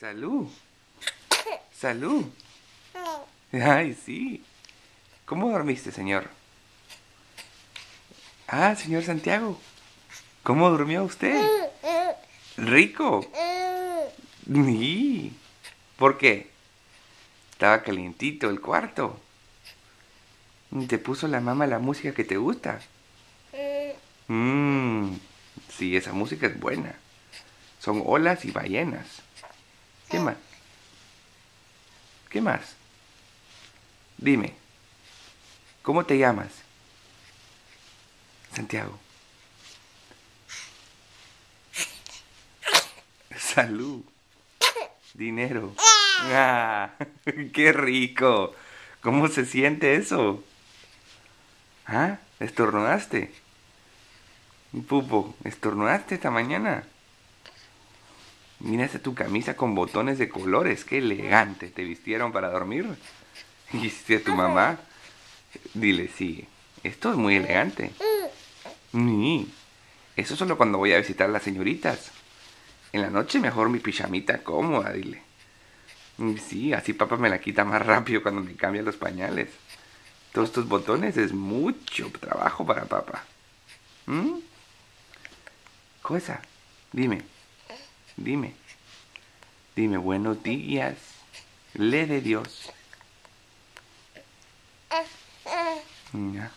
Salud. Salud. Ay, sí. ¿Cómo dormiste, señor? Ah, señor Santiago. ¿Cómo durmió usted? Rico. Sí. ¿Por qué? Estaba calientito el cuarto. ¿Te puso la mamá la música que te gusta? Mmm. Sí, esa música es buena. Son olas y ballenas. ¿Qué más? ¿Qué más? Dime, ¿cómo te llamas? Santiago. Salud. Dinero. Ah, qué rico. ¿Cómo se siente eso? ¿Ah? ¿Estornudaste? Pupo, ¿estornudaste esta mañana? Mira esa tu camisa con botones de colores. Qué elegante. ¿Te vistieron para dormir? Y si a tu mamá, dile, sí, esto es muy elegante. Sí. Eso solo cuando voy a visitar a las señoritas. En la noche mejor mi pijamita cómoda, dile. Sí, así papá me la quita más rápido cuando me cambia los pañales. Todos estos botones es mucho trabajo para papá. ¿Mm? Cosa, dime, dime, dime buenos días. Le de Dios. Ya.